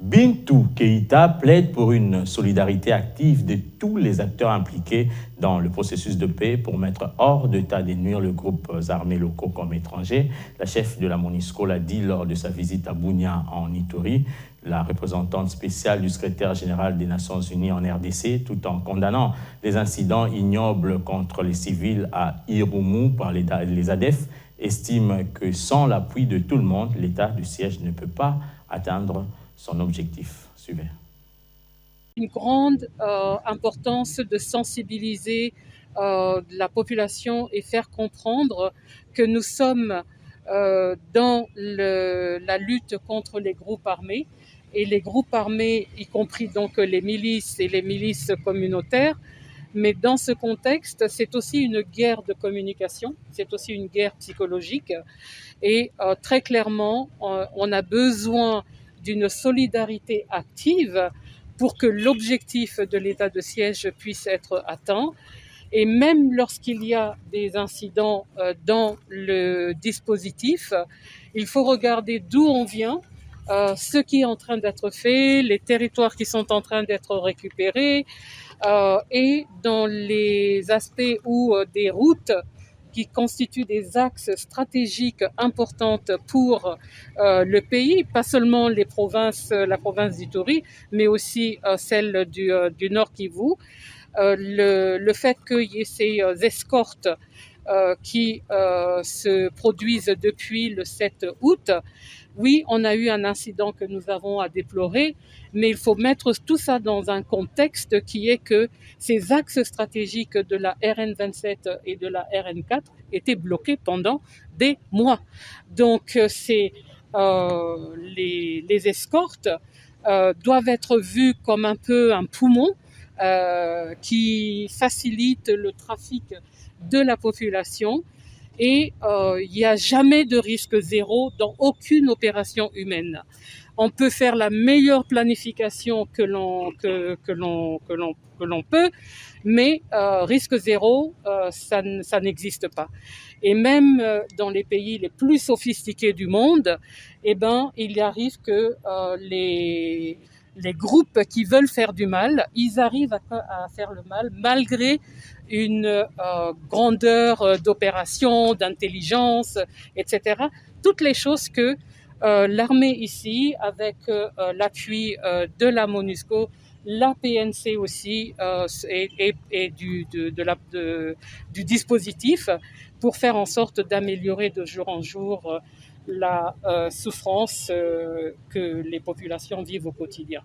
Bintou Keïta plaide pour une solidarité active de tous les acteurs impliqués dans le processus de paix pour mettre hors d'état de nuire les groupes armés locaux comme étrangers. La chef de la MONUSCO l'a dit lors de sa visite à Bunia en Ituri. La représentante spéciale du secrétaire général des Nations Unies en RDC, tout en condamnant les incidents ignobles contre les civils à Irumu par les ADF, estime que sans l'appui de tout le monde, l'état de siège ne peut pas atteindre son objectif. Suivez. Une grande importance de sensibiliser la population et faire comprendre que nous sommes dans la lutte contre les groupes armés, et les groupes armés, y compris donc les milices et les milices communautaires. Mais dans ce contexte, c'est aussi une guerre de communication, c'est aussi une guerre psychologique. Et très clairement, on a besoin d'une solidarité active pour que l'objectif de l'état de siège puisse être atteint. Et même lorsqu'il y a des incidents dans le dispositif, il faut regarder d'où on vient, ce qui est en train d'être fait, les territoires qui sont en train d'être récupérés, et dans les aspects où des routes qui constituent des axes stratégiques importants pour le pays, pas seulement la province d'Ituri, mais aussi celle du Nord Kivu. Le fait qu'il y ait ces escortes qui se produisent depuis le 7 août, oui, on a eu un incident que nous avons à déplorer, mais il faut mettre tout ça dans un contexte qui est que ces axes stratégiques de la RN27 et de la RN4 étaient bloqués pendant des mois. Donc, les escortes doivent être vues comme un peu un poumon qui facilite le trafic de la population. Et il n'y a jamais de risque zéro dans aucune opération humaine. On peut faire la meilleure planification que l'on peut, mais risque zéro, ça n'existe pas. Et même dans les pays les plus sophistiqués du monde, eh ben, il arrive que les groupes qui veulent faire du mal, ils arrivent à faire le mal malgré une grandeur d'opération, d'intelligence, etc. Toutes les choses que l'armée ici, avec l'appui de la MONUSCO, la PNC aussi et du dispositif, pour faire en sorte d'améliorer de jour en jour la souffrance que les populations vivent au quotidien.